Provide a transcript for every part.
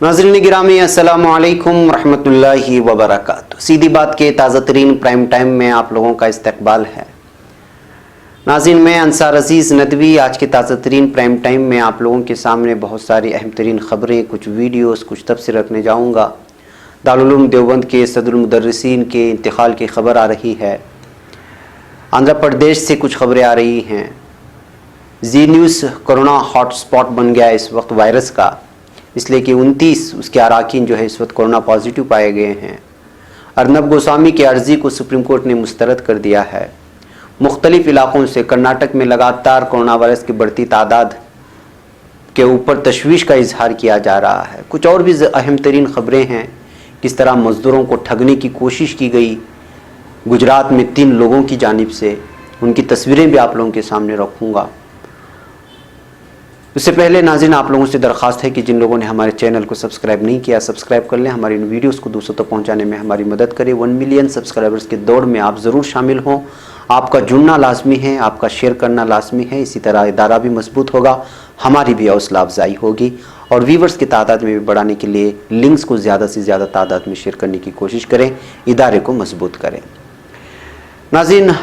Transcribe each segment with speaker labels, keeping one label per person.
Speaker 1: नाज़रीन गिरामी अस्सलामु अलैकुम रहमतुल्लाहि व बरकातुहू। सीधी बात के ताज़ा तरीन प्राइम टाइम में आप लोगों का इस्तकबाल है। नाज़रीन मैं अंसार अजीज़ नदवी आज के ताज़ा तरीन प्राइम टाइम में आप लोगों के सामने बहुत सारी अहम तरीन ख़बरें, कुछ वीडियोस, कुछ तफसीर रखने जाऊँगा। दारुल उलूम देवबंद के सदरुल मुदर्रिसीन के इंतकाल की ख़बर आ रही है। आंध्र प्रदेश से कुछ ख़बरें आ रही हैं। जी न्यूज़ कोरोना हॉटस्पॉट बन गया इस वक्त वायरस का, इसलिए कि 29 उसके अराकीन जो है इस वक्त कोरोना पॉजिटिव पाए गए हैं। अर्नब गोस्वामी की अर्ज़ी को सुप्रीम कोर्ट ने मुस्तरद कर दिया है। मुख्तलिफ इलाक़ों से कर्नाटक में लगातार कोरोना वायरस की बढ़ती तादाद के ऊपर तशवीश का इजहार किया जा रहा है। कुछ और भी अहम तरीन ख़बरें हैं। किस तरह मज़दूरों को ठगने की कोशिश की गई गुजरात में 3 लोगों की जानिब से, उनकी तस्वीरें भी आप लोगों के सामने रखूँगा। उससे पहले नाज़रीन आप लोगों से दरख्वास्त है कि जिन लोगों ने हमारे चैनल को सब्सक्राइब नहीं किया, सब्सक्राइब कर लें। हमारी इन वीडियोस को दूसरों तक पहुंचाने में हमारी मदद करें। 1 मिलियन सब्सक्राइबर्स की दौड़ में आप ज़रूर शामिल हों। आपका जुड़ना लाजमी है, आपका शेयर करना लाजमी है। इसी तरह इदारा भी मजबूत होगा, हमारी भी हौसला अफजाई होगी और व्यूवर्स की तादाद में भी बढ़ाने के लिए लिंक्स को ज़्यादा से ज़्यादा तादाद में शेयर करने की कोशिश करें, इदारे को मजबूत करें। नाज़रीन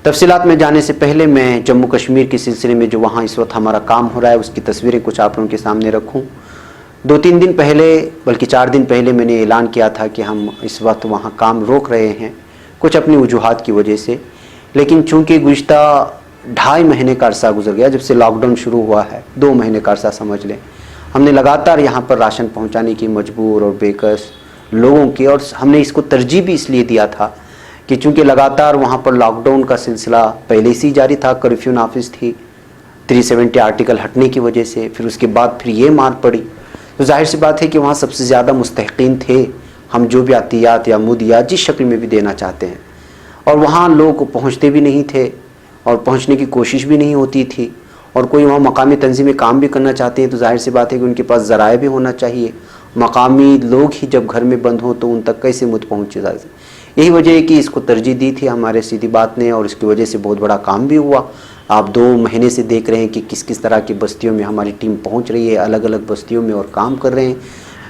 Speaker 1: तफसीलात में जाने से पहले मैं जम्मू कश्मीर के सिलसिले में जो वहाँ इस वक्त हमारा काम हो रहा है उसकी तस्वीरें कुछ आप लोगों के सामने रखूँ। 2-3 दिन पहले, बल्कि 4 दिन पहले मैंने ऐलान किया था कि हम इस वक्त वहाँ काम रोक रहे हैं कुछ अपनी वजूहात की वजह से। लेकिन चूँकि गुज़िश्ता 2.5 महीने का अरसा गुजर गया जब से लॉकडाउन शुरू हुआ है, 2 महीने का अरसा समझ लें, हमने लगातार यहाँ पर राशन पहुँचाने की मजबूर और बेकस लोगों की, और हमने इसको तरजीह भी इसलिए दिया था कि चूँकि लगातार वहाँ पर लॉकडाउन का सिलसिला पहले से ही जारी था, कर्फ्यू नाफिज थी 370 आर्टिकल हटने की वजह से, फिर उसके बाद फिर ये मार पड़ी, तो जाहिर सी बात है कि वहाँ सबसे ज़्यादा मुस्तहिक़ीन थे हम जो भी आतियात या मुदियात जिस शक्ल में भी देना चाहते हैं, और वहाँ लोग पहुँचते भी नहीं थे और पहुँचने की कोशिश भी नहीं होती थी। और कोई वहाँ मकामी तंजीमें काम भी करना चाहते हैं तो जाहिर सी बात है कि उनके पास ज़राए भी होना चाहिए। मकामी लोग ही जब घर में बंद हों तो उन तक कैसे मुझ पहुँचे जा सकते। यही वजह है कि इसको तरजीह दी थी हमारे सीधी बात ने, और इसकी वजह से बहुत बड़ा काम भी हुआ। आप 2 महीने से देख रहे हैं कि किस किस तरह की बस्तियों में हमारी टीम पहुंच रही है, अलग अलग बस्तियों में, और काम कर रहे हैं।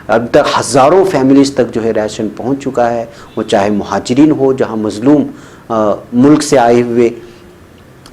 Speaker 1: अब तक हज़ारों फैमिलीज़ तक जो है राशन पहुंच चुका है, वो चाहे मुहाजिरीन हो जहां मज़लूम मुल्क से आए हुए,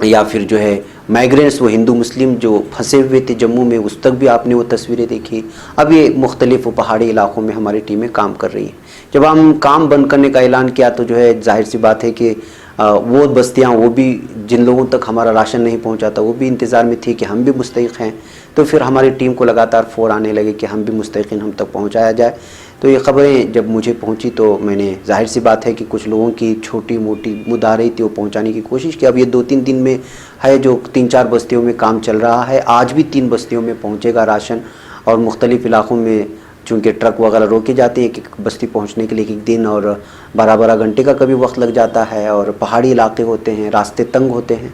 Speaker 1: या फिर जो है माइग्रेंट्स, वो हिंदू मुस्लिम जो फंसे हुए थे जम्मू में, उस तक भी आपने वो तस्वीरें देखी। अब ये मुख्तलिफ़ पहाड़ी इलाक़ों में हमारी टीमें काम कर रही हैं। जब हम काम बंद करने का ऐलान किया तो जो है जाहिर सी बात है कि वो बस्तियाँ, वो भी जिन लोगों तक हमारा राशन नहीं पहुंचा था वो भी इंतज़ार में थी कि हम भी मुस्तहिक़ हैं। तो फिर हमारी टीम को लगातार फ़ोन आने लगे कि हम भी मुस्तहिक़ीन, हम तक पहुंचाया जाए। तो ये ख़बरें जब मुझे पहुंची तो मैंने जाहिर सी बात है कि कुछ लोगों की छोटी मोटी मुद्दा रही थी वो पहुंचाने की कोशिश की। अब ये 2-3 दिन में है जो 3-4 बस्तियों में काम चल रहा है। आज भी 3 बस्तियों में पहुँचेगा राशन, और मुख्तलिफ़ इलाक़ों में चूँकि ट्रक वगैरह रोके जाते हैं, एक बस्ती पहुंचने के लिए 1 दिन और 12-12 घंटे का कभी वक्त लग जाता है, और पहाड़ी इलाके होते हैं, रास्ते तंग होते हैं।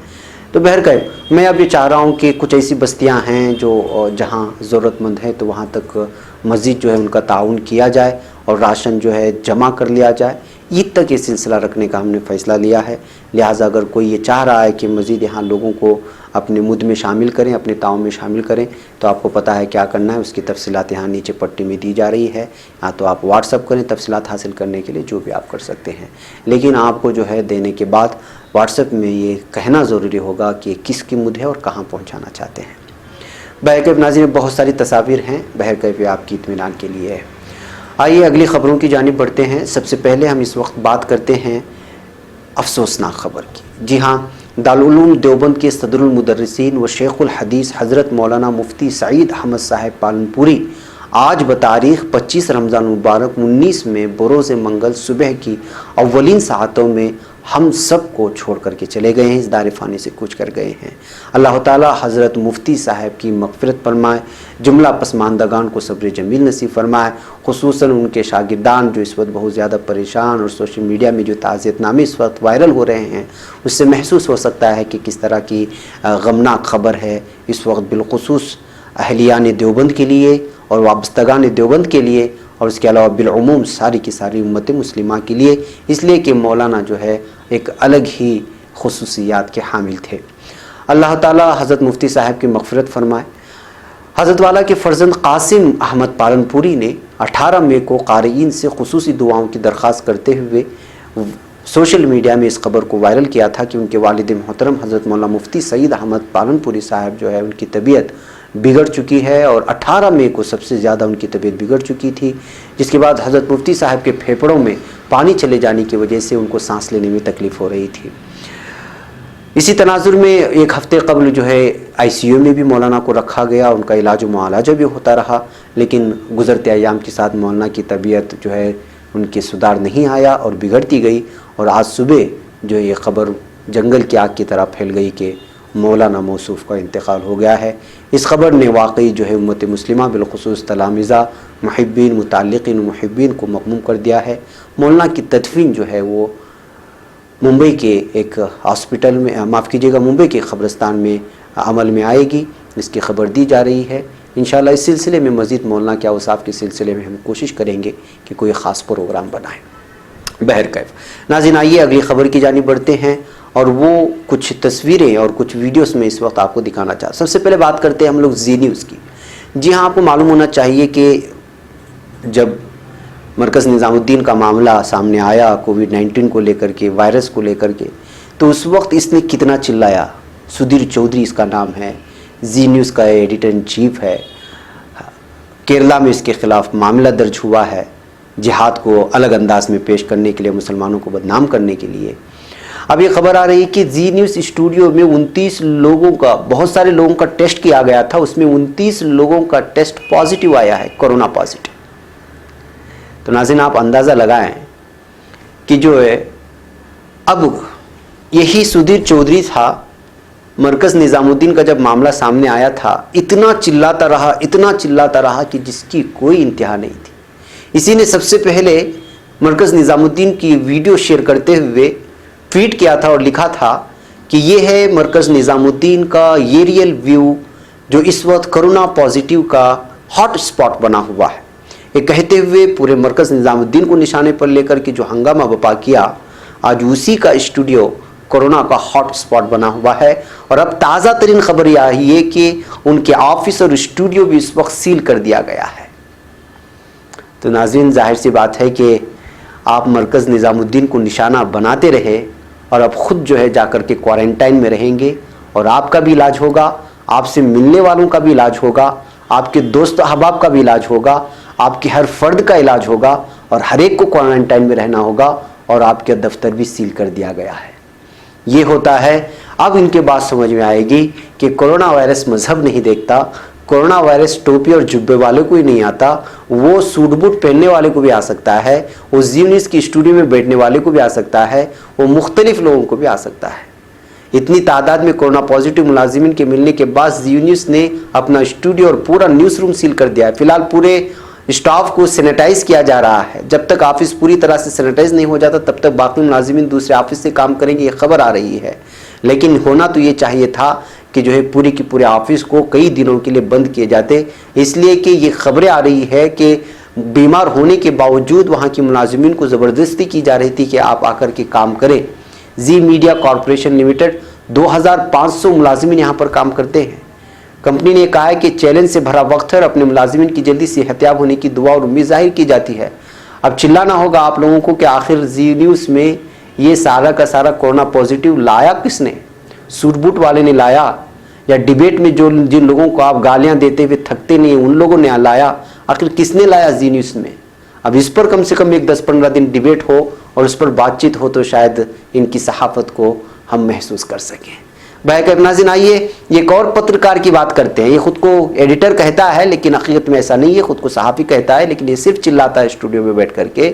Speaker 1: तो बहरकैफ मैं अब ये चाह रहा हूँ कि कुछ ऐसी बस्तियाँ हैं जो जहाँ ज़रूरतमंद है तो वहाँ तक मज़ीद जो है उनका ताउन किया जाए और राशन जो है जमा कर लिया जाए। ईद तक ये सिलसिला रखने का हमने फ़ैसला लिया है। लिहाजा अगर कोई ये चाह रहा है कि मज़ीद यहाँ लोगों को अपने मुद में शामिल करें, अपने ताउन में शामिल करें, तो आपको पता है क्या करना है। उसकी तफसीलात यहाँ नीचे पट्टी में दी जा रही है, या तो आप व्हाट्सअप करें तफसीलात हासिल करने के लिए, जो भी आप कर सकते हैं। लेकिन आपको जो है देने के बाद व्हाट्सअप में ये कहना ज़रूरी होगा कि किसकी मुद है और कहाँ पहुँचाना चाहते हैं। बहरकैफ नाज़रीन बहुत सारी तस्वीर हैं, बहरकैफ आपकी इत्मीनान के लिए है। आइए अगली ख़बरों की जानिब बढ़ते हैं। सबसे पहले हम इस वक्त बात करते हैं अफसोसनाक ख़बर की। जी हाँ, दारुल उलूम देवबंद के सदरुल मुदर्रिसीन व शेखुल हदीस हज़रत मौलाना मुफ्ती सईद अहमद साहब पालनपुरी आज बतारीख़ 25 रमज़ान मुबारक 19 में बरोज़ मंगल सुबह की अव्वलीन सातों में हम सब को छोड़ करके चले गए हैं, इस दार फ़ानी से कूच कर गए हैं। अल्लाह ताला हज़रत मुफ्ती साहब की मग़फ़िरत फरमाए, जुमला पसमानदगान को सब्र जमील नसीब फरमाए, ख़ुसूसन उनके शागिर्दान जो इस वक्त बहुत ज़्यादा परेशान, और सोशल मीडिया में जो ताज़ियतनामे इस वक्त वायरल हो रहे हैं उससे महसूस हो सकता है कि किस तरह की गमनाक ख़बर है इस वक्त बिलख़ुसूस अहलियान देवबंद के लिए और वाबस्तगान देवबंद के लिए, और उसके अलावा बिलउमूम सारी की सारी उम्मत मुस्लिमा के लिए, इसलिए कि मौलाना जो है एक अलग ही खुसूसियात के हामिल थे। अल्लाह ताला हज़रत मुफ्ती साहब की मग़फ़िरत फ़रमाए। हज़रत वाला के फ़र्जंद कासिम अहमद पालनपुरी ने 18 मई को क़ारीन से ख़ुसूसी दुआओं की दरख्वास्त करते हुए सोशल मीडिया में इस खबर को वायरल किया था कि उनके वालिद मोहतरम हज़रत मौलाना मुफ्ती सईद अहमद पालनपुरी साहब जो है उनकी तबीयत बिगड़ चुकी है और 18 मई को सबसे ज़्यादा उनकी तबीयत बिगड़ चुकी थी, जिसके बाद हज़रत मुफ्ती साहब के फेफड़ों में पानी चले जाने की वजह से उनको सांस लेने में तकलीफ़ हो रही थी। इसी तनाजुर में एक हफ़्ते कबल जो है ICU में भी मौलाना को रखा गया, उनका इलाज मुआलजा भी होता रहा, लेकिन गुज़रते अयाम के साथ मौलाना की तबीयत जो है उनके सुधार नहीं आया और बिगड़ती गई। और आज सुबह जो ये ख़बर जंगल की आग की तरह फैल गई कि मौलाना मौसूफ़ का इंतकाल हो गया है। इस खबर ने वाकई जो है उम्मत मुस्लिमा बिलखुसूस तलामिज़ा, मुहिब्बीन, मुताल्लिक़ीन, मुहिब्बीन को मग़मूम कर दिया है। मौलाना की तदफीन जो है वो मुंबई के एक हॉस्पिटल में, माफ़ कीजिएगा, मुंबई के क़ब्रिस्तान में अमल में आएगी, इसकी खबर दी जा रही है। इंशाअल्लाह इस सिलसिले में मज़ीद मौलाना के औसाफ़ के सिलसिले में हम कोशिश करेंगे कि कोई ख़ास प्रोग्राम बनाएं। बहरकैफ नाज़रीन, आइए अगली ख़बर की जानिब बढ़ते हैं और वो कुछ तस्वीरें और कुछ वीडियोस में इस वक्त आपको दिखाना चाहता। सबसे पहले बात करते हैं हम लोग जी न्यूज़ की। जी हाँ, आपको मालूम होना चाहिए कि जब मरकज़ निज़ामुद्दीन का मामला सामने आया कोविड-19 को लेकर के, वायरस को लेकर के, तो उस वक्त इसने कितना चिल्लाया। सुधीर चौधरी इसका नाम है, जी न्यूज़ का एडिटर इन चीफ है। केरला में इसके ख़िलाफ़ मामला दर्ज हुआ है, जिहाद को अलग अंदाज में पेश करने के लिए, मुसलमानों को बदनाम करने के लिए। अब ये खबर आ रही है कि जी न्यूज़ स्टूडियो में 29 लोगों का, बहुत सारे लोगों का टेस्ट किया गया था, उसमें 29 लोगों का टेस्ट पॉजिटिव आया है, कोरोना पॉजिटिव। तो नाज़रीन आप अंदाज़ा लगाएं कि जो है अब यही सुधीर चौधरी था, मरकज़ निज़ामुद्दीन का जब मामला सामने आया था इतना चिल्लाता रहा कि जिसकी कोई इंतहा नहीं थी। इसी ने सबसे पहले मरकज़ निज़ामुद्दीन की वीडियो शेयर करते हुए ट्वीट किया था और लिखा था कि ये है मरकज़ निज़ामुद्दीन का ये रियल व्यू जो इस वक्त कोरोना पॉजिटिव का हॉट स्पॉट बना हुआ है। ये कहते हुए पूरे मरकज़ निज़ामुद्दीन को निशाने पर लेकर के जो हंगामा बपा किया, आज उसी का स्टूडियो कोरोना का हॉट स्पॉट बना हुआ है। और अब ताज़ा तरीन खबर यह आई है कि उनके ऑफिस और स्टूडियो भी इस वक्त सील कर दिया गया है। तो नाज़रीन जाहिर सी बात है कि आप मरकज़ निज़ामुद्दीन को निशाना बनाते रहे और अब ख़ुद जो है जाकर के क्वारंटाइन में रहेंगे और आपका भी इलाज होगा, आपसे मिलने वालों का भी इलाज होगा, आपके दोस्त अहबाब का भी इलाज होगा, आपके हर फर्द का इलाज होगा और हर एक को क्वारंटाइन में रहना होगा और आपके दफ्तर भी सील कर दिया गया है। ये होता है। अब इनके बात समझ में आएगी कि कोरोना वायरस मजहब नहीं देखता, कोरोना वायरस टोपी और जुब्बे वाले को ही नहीं आता, वो सूट बूट पहनने वाले को भी आ सकता है, वो जी न्यूज़ की स्टूडियो में बैठने वाले को भी आ सकता है, वो मुख्तलिफ लोगों को भी आ सकता है। इतनी तादाद में कोरोना पॉजिटिव मुलाजिमिन के मिलने के बाद जी न्यूज़ ने अपना स्टूडियो और पूरा न्यूज़ रूम सील कर दिया है। फिलहाल पूरे स्टाफ को सैनिटाइज किया जा रहा है। जब तक ऑफिस पूरी तरह से सैनिटाइज नहीं हो जाता तब तक बाकी मुलाजिमिन दूसरे ऑफिस से काम करेंगे, ये खबर आ रही है। लेकिन होना तो ये चाहिए था कि जो है पूरी की पूरे ऑफिस को कई दिनों के लिए बंद किए जाते, इसलिए कि ये खबरें आ रही है कि बीमार होने के बावजूद वहाँ की मुलाजिमिन को ज़बरदस्ती की जा रही थी कि आप आकर के काम करें। जी मीडिया कॉरपोरेशन लिमिटेड 2500 मुलाजिमिन यहाँ पर काम करते हैं। कंपनी ने कहा है कि चैलेंज से भरा वक्त है और अपने मुलाजिमिन की जल्दी सेहतियाब होने की दुआ और उम्मीद जाहिर की जाती है। अब चिल्लाना होगा आप लोगों को कि आखिर जी न्यूज़ में ये सारा का सारा कोरोना पॉजिटिव लाया किसने? सूट बूट वाले ने लाया या डिबेट में जो जिन लोगों को आप गालियां देते हुए थकते नहीं उन लोगों ने लाया? आखिर किसने लाया जी न्यूज़ में? अब इस पर कम से कम एक 10-15 दिन डिबेट हो और उस पर बातचीत हो तो शायद इनकी सहाफ़त को हम महसूस कर सकें। बहरकैफ नाज़रीन आइए एक और पत्रकार की बात करते हैं। ये खुद को एडिटर कहता है लेकिन हकीकत में ऐसा नहीं है, खुद को सहाफ़ी कहता है, लेकिन ये सिर्फ चिल्लाता है स्टूडियो में बैठ करके।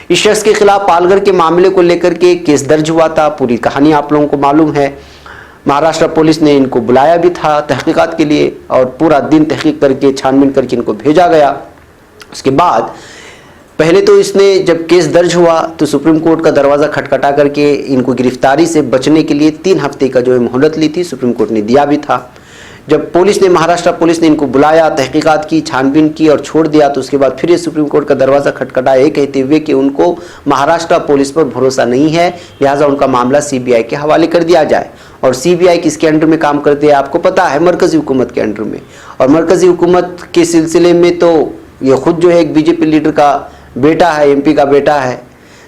Speaker 1: इस शख्स के खिलाफ पालघर के मामले को लेकर के केस दर्ज हुआ था, पूरी कहानी आप लोगों को मालूम है। महाराष्ट्र पुलिस ने इनको बुलाया भी था तहकीकात के लिए और पूरा दिन तहकीक करके छानबीन करके इनको भेजा गया। उसके बाद पहले तो इसने जब केस दर्ज हुआ तो सुप्रीम कोर्ट का दरवाज़ा खटखटा करके इनको गिरफ्तारी से बचने के लिए 3 हफ्ते का जो है मोहलत ली थी, सुप्रीम कोर्ट ने दिया भी था। जब महाराष्ट्र पुलिस ने इनको बुलाया, तहकीकात की, छानबीन की और छोड़ दिया तो उसके बाद फिर ये सुप्रीम कोर्ट का दरवाज़ा खटखटाया ये कहते हुए कि उनको महाराष्ट्र पुलिस पर भरोसा नहीं है, लिहाजा उनका मामला CBI के हवाले कर दिया जाए। और CBI किसके अंडर में काम करते हैं आपको पता है? मरकज़ी हुकूमत के अंडर में। और मरकज़ी हुकूमत के सिलसिले में तो یہ خود جو ہے ایک BJP لیڈر کا بیٹا ہے, MP کا بیٹا ہے.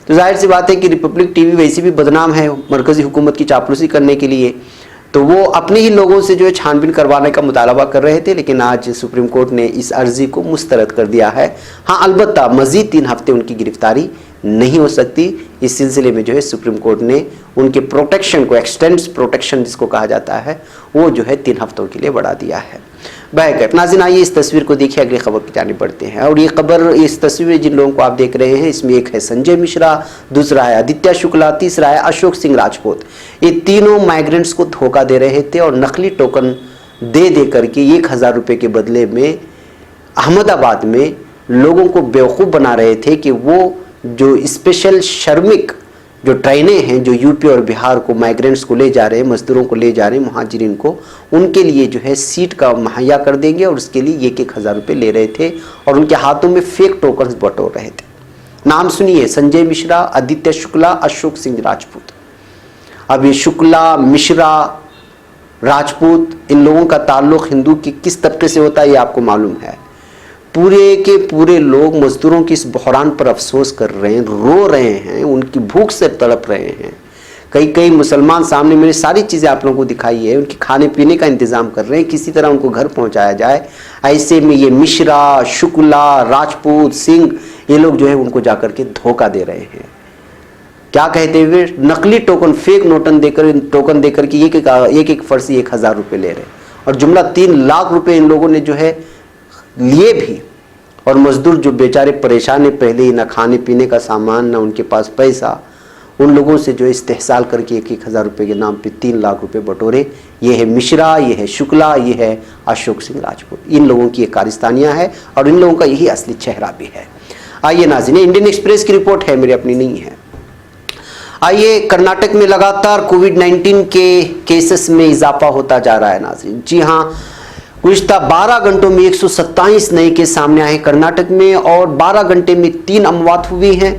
Speaker 1: تو ظاہر سی بات ہے کہ ریپبلک ٹی وی ویسے بھی بدنام ہے مرکزی حکومت کی چاپلوسی کرنے کے لیے, تو وہ اپنے ہی لوگوں سے جو ہے چھان بین کروانے کا مطالبہ کر رہے تھے, لیکن آج سپریم کورٹ نے اس عرضی کو مسترد کر دیا ہے. ہاں البتہ مزید 3 ہفتے ان کی گرفتاری نہیں ہو سکتی. اس سلسلے میں جو ہے سپریم کورٹ نے ان کے پروٹیکشن کو, ایکسٹینڈس پروٹیکشن جس کو کہا جاتا ہے, وہ جو ہے 3 ہفتوں کے لیے بڑھا دیا ہے. بہرکیف ناظرین آئیے اس تصویر کو دیکھیے, اگلی خبر کی جانب بڑھتے ہیں. اور یہ خبر, اس تصویر جن لوگوں کو آپ دیکھ رہے ہیں, اس میں ایک ہے سنجے مشرا, دوسرا ہے آدتیہ شکلا, تیسرا ہے اشوک سنگھ راجپوت. یہ تینوں مائیگرنٹس کو دھوکہ دے رہے تھے اور نقلی ٹوکن دے کر کے 1000 روپے کے بدلے میں احمد آباد میں لوگوں کو بیوقوف بنا رہے تھے کہ وہ جو اسپیشل شرمک جو ٹرینیں ہیں جو یو پی اور بہار کو مائیگرینٹس کو لے جا رہے ہیں, مزدوروں کو لے جا رہے ہیں, مہاجرین کو, ان کے لیے جو ہے سیٹ کا مہیا کر دیں گے, اور اس کے لیے 1000 روپے لے رہے تھے اور ان کے ہاتھوں میں فیک ٹوکنز بٹور رہے تھے. نام سنیے, سنجے مشرا, آدتیہ شکلا, اشوک سنگھ راجپوت. اب یہ شکلا, مشرا, راجپوت, ان لوگوں کا تعلق ہندو کی کس طبقے سے ہوتا ہے یہ آپ کو معلوم ہے. پورے کے پورے لوگ مزدوروں کی اس بحران پر افسوس کر رہے ہیں, رو رہے ہیں, ان کی بھوک سے تڑپ رہے ہیں. کئی مسلمان سامنے میں نے ساری چیزیں آپ لوگوں کو دکھائی ہے, ان کے کھانے پینے کا انتظام کر رہے ہیں, کسی طرح ان کو گھر پہنچایا جائے. ایسے میں یہ مشرا, شکلا, راجپوت, سنگھ, یہ لوگ جو ہے ان کو جا کر کے دھوکہ دے رہے ہیں. کیا کہتے ہوئے, نقلی ٹوکن, فیک ٹوکن دے کر کے ایک فرد سے 1000 روپے لے رہے ہیں, اور جملہ 3 لاکھ روپے ان لوگوں نے جو ہے لیے بھی. اور مزدور جو بیچارے پریشان ہیں, پہلے ہی نہ کھانے پینے کا سامان, نہ ان کے پاس پیسہ, ان لوگوں سے جو استحصال کر کے 1000 روپے کے نام پہ 3 لاکھ روپے بٹورے. یہ ہے مشرا, یہ ہے شکلا, یہ ہے اشوک سنگھ راجپوت. ان لوگوں کی یہ کارستانیاں ہے اور ان لوگوں کا یہی اصلی چہرہ بھی ہے. آئیے ناظرین, انڈین ایکسپریس کی رپورٹ ہے, میری اپنی نہیں ہے. آئیے, کرناٹک میں لگاتار کووڈ-19 کے کیسز میں اضافہ ہوتا جا رہا ہے ناظرین. جی ہاں, گزشتہ 12 گھنٹوں میں 127 نئے کیس سامنے آئے کرناٹک میں, اور 12 گھنٹے میں 3 اموات ہوئی ہیں.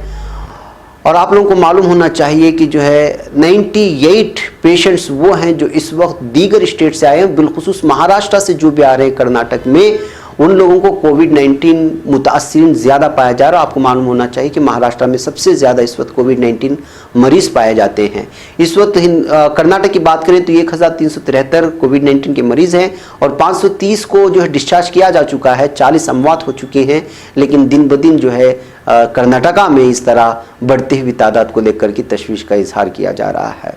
Speaker 1: اور آپ لوگوں کو معلوم ہونا چاہیے کہ جو ہے 98 پیشنٹس وہ ہیں جو اس وقت دیگر اسٹیٹ سے آئے ہیں, بالخصوص مہاراشٹر سے جو بھی آ رہے ہیں کرناٹک میں, ان لوگوں کو کووڈ-19 متاثرین زیادہ پایا جا رہا ہے. آپ کو معلوم ہونا چاہیے کہ مہاراشٹر میں سب سے زیادہ اس وقت کووڈ-19 مریض پائے جاتے ہیں. اس وقت کرناٹک کی بات کریں تو 1373 کووڈ-19 کے مریض ہیں, اور 530 کو جو ہے ڈسچارج کیا جا چکا ہے, 40 اموات ہو چکے ہیں. لیکن دن بدن جو ہے کرناٹکا میں اس طرح بڑھتی ہوئی تعداد کو لے کر کے تشویش کا اظہار کیا جا رہا ہے.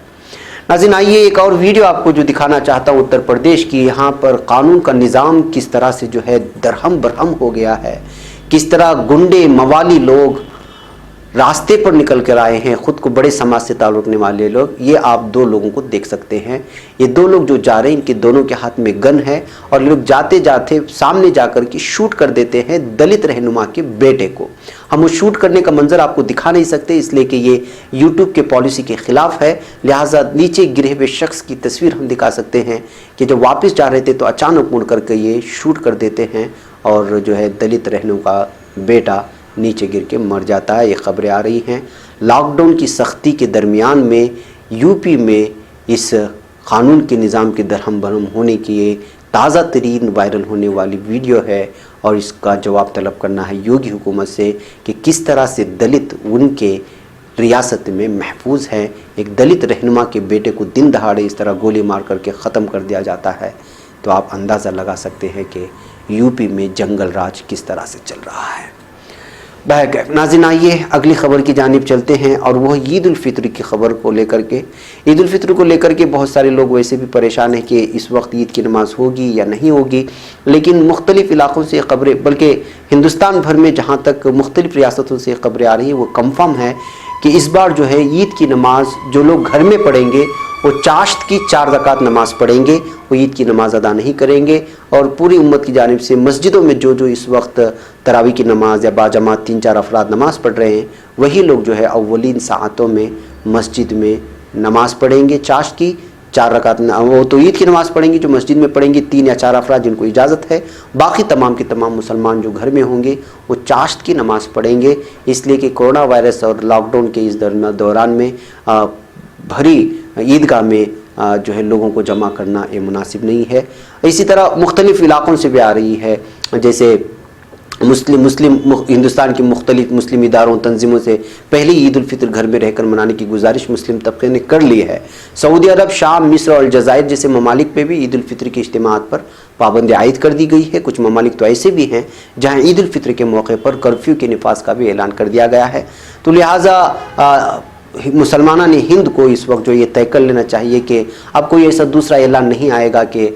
Speaker 1: ناظرین آئیے ایک اور ویڈیو آپ کو جو دکھانا چاہتا ہوں اتر پردیش کی. یہاں پر قانون کا نظام کس طرح سے جو ہے درہم برہم ہو گیا ہے, کس طرح گنڈے موالی لوگ راستے پر نکل کر آئے ہیں, خود کو بڑے سماج سے تعلق رکھنے والے لوگ. یہ آپ 2 لوگوں کو دیکھ سکتے ہیں. یہ 2 لوگ جو جا رہے ہیں, ان کے دونوں کے ہاتھ میں گن ہے, اور لوگ جاتے جاتے سامنے جا کر کے شوٹ کر دیتے ہیں دلت رہنما کے بیٹے کو. ہم وہ شوٹ کرنے کا منظر آپ کو دکھا نہیں سکتے, اس لیے کہ یہ یوٹیوب کے پالیسی کے خلاف ہے. لہٰذا نیچے گرے ہوئے شخص کی تصویر ہم دکھا سکتے ہیں کہ جب واپس جا رہے تھے تو اچانک مڑ کر کے یہ شوٹ کر دیتے ہیں, اور جو ہے دلت رہنما کا بیٹا نیچے گر کے مر جاتا ہے. یہ خبریں آ رہی ہیں. لاک ڈاؤن کی سختی کے درمیان میں یو پی میں اس قانون کے نظام کے درہم برہم ہونے کی یہ تازہ ترین وائرل ہونے والی ویڈیو ہے, اور اس کا جواب طلب کرنا ہے یوگی حکومت سے کہ کس طرح سے دلت ان کے ریاست میں محفوظ ہے. ایک دلت رہنما کے بیٹے کو دن دہاڑے اس طرح گولی مار کر کے ختم کر دیا جاتا ہے, تو آپ اندازہ لگا سکتے ہیں کہ یو پی میں جنگل راج کس طرح سے چل رہا ہے. بہرکیف ناظرین آئیے اگلی خبر کی جانب چلتے ہیں, اور وہ عید الفطر کی خبر کو لے کر کے. عید الفطر کو لے کر کے بہت سارے لوگ ویسے بھی پریشان ہیں کہ اس وقت عید کی نماز ہوگی یا نہیں ہوگی, لیکن مختلف علاقوں سے خبریں, بلکہ ہندوستان بھر میں جہاں تک مختلف ریاستوں سے خبریں آ رہی ہیں وہ کنفرم ہے کہ اس بار جو ہے عید کی نماز جو لوگ گھر میں پڑھیں گے وہ چاشت کی 4 رکعت نماز پڑھیں گے, وہ عید کی نماز ادا نہیں کریں گے. اور پوری امت کی جانب سے مسجدوں میں جو اس وقت تراویح کی نماز یا باجماعت 3-4 افراد نماز پڑھ رہے ہیں, وہی لوگ جو ہے اولین ساعتوں میں مسجد میں نماز پڑھیں گے چاشت کی 4 رکعت. وہ تو عید کی نماز پڑھیں گے جو مسجد میں پڑھیں گے 3 یا 4 افراد جن کو اجازت ہے. باقی تمام کے تمام مسلمان جو گھر میں ہوں گے وہ چاشت کی نماز پڑھیں گے, اس لیے کہ کورونا وائرس اور لاک ڈاؤن کے اس دوران میں بھری عیدگاہ میں جو ہے لوگوں کو جمع کرنا یہ مناسب نہیں ہے. اسی طرح مختلف علاقوں سے بھی آ رہی ہے, جیسے ہندوستان کی مختلف مسلم اداروں تنظیموں سے پہلی عید الفطر گھر میں رہ کر منانے کی گزارش مسلم طبقے نے کر لی ہے۔ سعودی عرب، شام، مصر اور الجزائر جیسے ممالک پہ بھی عید الفطر کے اجتماعات پر پابندی عائد کر دی گئی ہے۔ کچھ ممالک تو ایسے بھی ہیں جہاں عید الفطر کے موقع پر کرفیو کے نفاذ کا بھی اعلان کر دیا گیا ہے۔ تو لہٰذا مسلمانوں نے ہند کو اس وقت جو یہ طے کر لینا چاہیے کہ اب کوئی ایسا دوسرا اعلان نہیں آئے گا کہ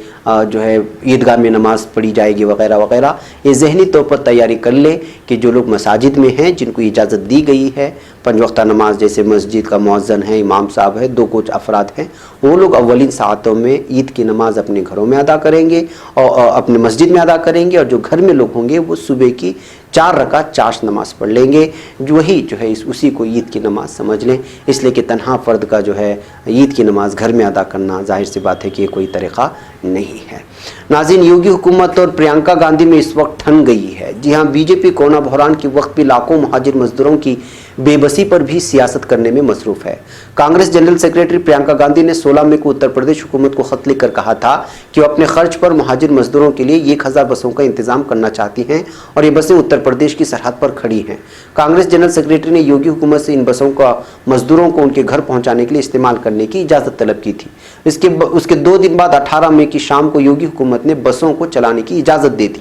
Speaker 1: جو ہے عیدگاہ میں نماز پڑھی جائے گی وغیرہ وغیرہ۔ یہ ذہنی طور پر تیاری کر لے کہ جو لوگ مساجد میں ہیں، جن کو اجازت دی گئی ہے 5 وقتہ نماز، جیسے مسجد کا مؤذن ہے، امام صاحب ہے، 2 کچھ افراد ہیں، وہ لوگ اولین ساعتوں میں عید کی نماز اپنے گھروں میں ادا کریں گے اور اپنے مسجد میں ادا کریں گے، اور جو گھر میں لوگ ہوں گے وہ صبح کی 4 رکعت چاشت نماز پڑھ لیں گے۔ وہی جو ہے اسی کو عید کی نماز سمجھ لیں، اس لیے کہ تنہا فرد کا جو ہے عید کی نماز گھر میں ادا کرنا ظاہر سی بات ہے کہ یہ کوئی طریقہ نہیں ہے۔ ناظرین، یوگی حکومت اور پرینکا گاندھی میں اس وقت ٹھن گئی ہے۔ جی ہاں، بی جے پی کورونا بحران کے وقت بھی لاکھوں مہاجر مزدوروں کی بے بسی پر بھی سیاست کرنے میں مصروف ہے۔ کانگریس جنرل سیکریٹری پرینکا گاندھی نے 16 مئی کو اتر پردیش حکومت کو خط لکھ کر کہا تھا کہ وہ اپنے خرچ پر مہاجر مزدوروں کے لیے 1000 بسوں کا انتظام کرنا چاہتی ہیں اور یہ بسیں اتر پردیش کی سرحد پر کھڑی ہیں۔ کانگریس جنرل سیکریٹری نے یوگی حکومت سے ان بسوں کا مزدوروں کو ان کے گھر پہنچانے کے لیے استعمال کرنے کی اجازت طلب کی تھی۔ اس کے 2 دن بعد 18 مئی کی شام کو یوگی حکومت نے بسوں کو چلانے کی اجازت دے دی،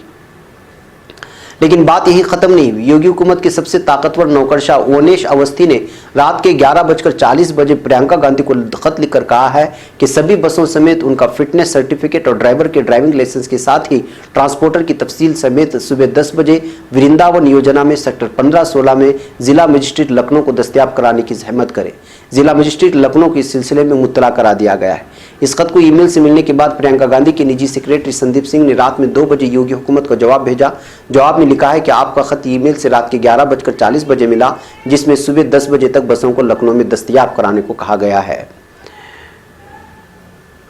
Speaker 1: لیکن بات یہی ختم نہیں ہوئی۔ یوگی حکومت کے سب سے طاقتور نوکرشاہ اونیش اوستھی نے رات کے 11:40 بجے پرینکا گاندھی کو خط لکھ کر کہا ہے کہ سبھی بسوں سمیت ان کا فٹنس سرٹیفکیٹ اور ڈرائیور کے ڈرائیونگ لائسنس کے ساتھ ہی ٹرانسپورٹر کی تفصیل سمیت صبح 10 بجے ورنداون یوجنا میں سیکٹر 15-16 میں ضلع مجسٹریٹ لکھنؤ کو دستیاب کرانے کی زحمت کرے۔ ضلع مجسٹریٹ لکھنؤ کو اس سلسلے میں مطلع کرا دیا گیا ہے۔ اس خط کو ای میل سے ملنے کے بعد پرینکا گاندھی کے نجی سیکریٹری سندیپ سنگھ نے رات میں 2 بجے یوگی حکومت کو جواب بھیجا۔ جواب میں لکھا ہے کہ آپ کا خط ای میل سے رات کے 11:40 بجے ملا، جس میں صبح 10 بجے تک بسوں کو لکھنؤ میں دستیاب کرانے کو کہا گیا ہے۔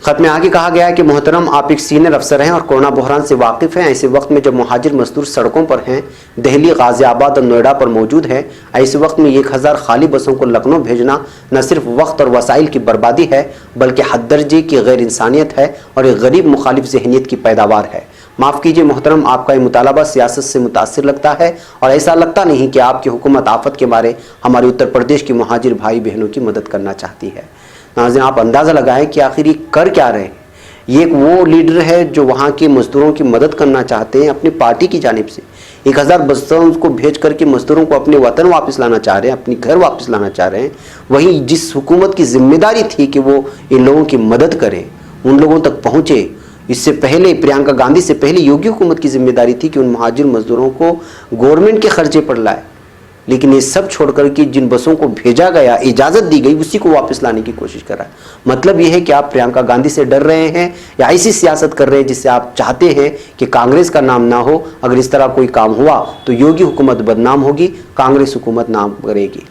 Speaker 1: خط میں آگے کہا گیا ہے کہ محترم، آپ ایک سینئر افسر ہیں اور کورونا بحران سے واقف ہیں۔ ایسے وقت میں جب مہاجر مزدور سڑکوں پر ہیں، دہلی، غازی آباد اور نوئیڈا پر موجود ہیں، ایسے وقت میں 1000 خالی بسوں کو لکھنؤ بھیجنا نہ صرف وقت اور وسائل کی بربادی ہے بلکہ حد درجے کی غیر انسانیت ہے اور ایک غریب مخالف ذہنیت کی پیداوار ہے۔ معاف کیجیے محترم، آپ کا یہ مطالبہ سیاست سے متاثر لگتا ہے اور ایسا لگتا نہیں کہ آپ کی حکومت آفت کے مارے ہمارے اتر پردیش کے مہاجر بھائی بہنوں کی مدد کرنا چاہتی ہے۔ ناظرین، آپ اندازہ لگائیں کہ آخر یہ کر کیا رہے ہیں۔ یہ ایک وہ لیڈر ہے جو وہاں کے مزدوروں کی مدد کرنا چاہتے ہیں اپنی پارٹی کی جانب سے۔ 1000 بسوں کو بھیج کر کے مزدوروں کو اپنے وطن واپس لانا چاہ رہے ہیں، اپنی گھر واپس لانا چاہ رہے ہیں۔ وہیں جس حکومت کی ذمہ داری تھی کہ وہ ان لوگوں کی مدد کرے، ان لوگوں تک پہنچے، اس سے پہلے پرینکا گاندھی سے پہلے یوگی حکومت کی ذمہ داری تھی کہ ان مہاجر مزدوروں کو گورنمنٹ کے خرچے پر لائے، لیکن یہ سب چھوڑ کر کے جن بسوں کو بھیجا گیا، اجازت دی گئی، اسی کو واپس لانے کی کوشش کر رہا ہے۔ مطلب یہ ہے کہ آپ پرینکا گاندھی سے ڈر رہے ہیں یا ایسی سیاست کر رہے ہیں جس سے آپ چاہتے ہیں کہ کانگریس کا نام نہ ہو۔ اگر اس طرح کوئی کام ہوا تو یوگی حکومت بدنام ہوگی، کانگریس حکومت نام کرے گی۔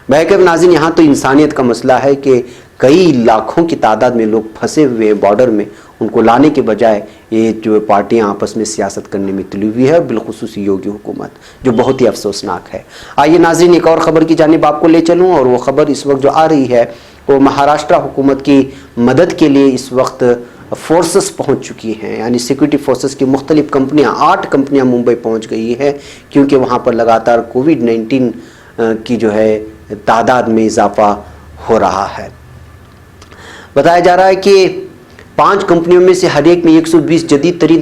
Speaker 1: بہرکیف ناظرین، یہاں تو انسانیت کا مسئلہ ہے کہ کئی لاکھوں کی تعداد میں لوگ پھنسے ہوئے ہیں بارڈر میں، ان کو لانے کے بجائے یہ جو پارٹیاں آپس میں سیاست کرنے میں تلی ہوئی ہے، بالخصوص یوگی حکومت، جو بہت ہی افسوسناک ہے۔ آئیے ناظرین، ایک اور خبر کی جانب آپ کو لے چلوں، اور وہ خبر اس وقت جو آ رہی ہے وہ مہاراشٹرا حکومت کی مدد کے لیے اس وقت فورسز پہنچ چکی ہیں، یعنی سیکورٹی فورسز کی مختلف کمپنیاں، 8 کمپنیاں ممبئی پہنچ گئی ہیں، کیونکہ وہاں پر لگاتار کووڈ-19 کی جو ہے تعداد میں اضافہ ہو رہا ہے۔ بتایا جا رہا ہے کہ 5 کمپنیوں میں سے ہر ایک میں 120 جدید ترین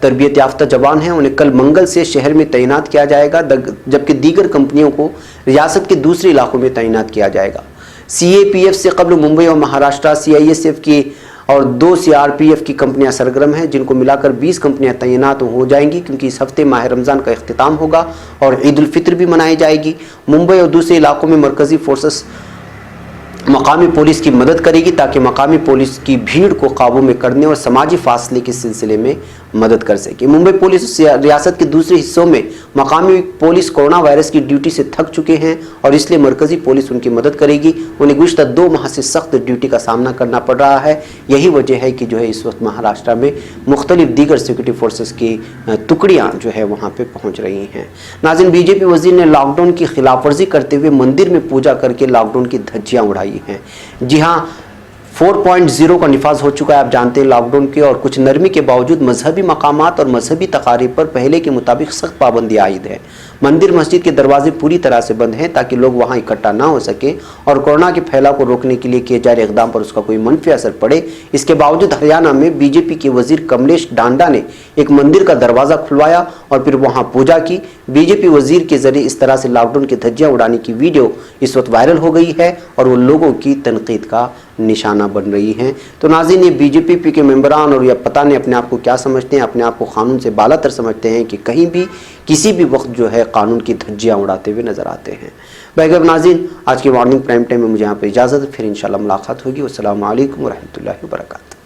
Speaker 1: تربیت یافتہ جوان ہیں۔ انہیں کل منگل سے شہر میں تعینات کیا جائے گا، جبکہ دیگر کمپنیوں کو ریاست کے دوسرے علاقوں میں تعینات کیا جائے گا۔ سی اے پی ایف سے قبل ممبئی اور مہاراشٹرا CISF کی اور 2 CRPF کی کمپنیاں سرگرم ہیں، جن کو ملا کر 20 کمپنیاں تعینات ہو جائیں گی، کیونکہ اس ہفتے ماہ رمضان کا اختتام ہوگا اور عید الفطر بھی منائی جائے گی۔ ممبئی اور دوسرے علاقوں میں مرکزی فورسز مقامی پولیس کی مدد کرے گی تاکہ مقامی پولیس کی بھیڑ کو قابو میں کرنے اور سماجی فاصلے کے سلسلے میں مدد کر سکے۔ ممبئی پولیس ریاست کے دوسرے حصوں میں مقامی پولیس کورونا وائرس کی ڈیوٹی سے تھک چکے ہیں اور اس لیے مرکزی پولیس ان کی مدد کرے گی۔ انہیں گزشتہ 2 ماہ سے سخت ڈیوٹی کا سامنا کرنا پڑ رہا ہے۔ یہی وجہ ہے کہ جو ہے اس وقت مہاراشٹرا میں مختلف دیگر سیکورٹی فورسز کی ٹکڑیاں جو ہے وہاں پہ پہنچ رہی ہیں۔ ناظرین، BJP وزیر نے لاک ڈاؤن کی خلاف ورزی کرتے ہوئے مندر میں پوجا کر کے لاک ڈاؤن کی دھجیاں اڑائی ہیں۔ جی ہاں، 4.0 का निफाज हो चुका है, आप जानते हैं लॉकडाउन के, और कुछ नरमी के बावजूद मजहबी मकामात और मजहबी तकारीब पर पहले के मुताबिक सख्त पाबंदी आयद है। मंदिर मस्जिद के दरवाजे पूरी तरह से बंद हैं ताकि लोग वहां इकट्ठा ना हो सके और कोरोना के फैलाव को रोकने के लिए किए जा रहे इकदाम पर उसका कोई मनफी असर पड़े। इसके बावजूद हरियाणा में बीजेपी के वजीर कमलेश डांडा ने एक मंदिर का दरवाजा खुलवाया और फिर वहां पूजा की। बीजेपी वजीर के जरिए इस तरह से लॉकडाउन की धज्जियां उड़ाने की वीडियो इस वक्त वायरल हो गई है और वो लोगों की तनकीद का निशाना बन रही हैं। तो नाज़रीन, ये बीजेपी के मेंबरान और या पता नहीं अपने आप को क्या समझते हैं, अपने आप को कानून से बालातर समझते हैं कि कहीं भी किसी भी वक्त जो है कानून की धज्जियां उड़ाते हुए नजर आते हैं। बैगब नाज़रीन, आज की मॉर्निंग प्राइम टाइम में मुझे यहाँ पर इजाज़त, फिर इंशाल्लाह मुलाकात होगी। अस्सलामु अलैकुम व रहमतुल्लाहि व बरकातहू।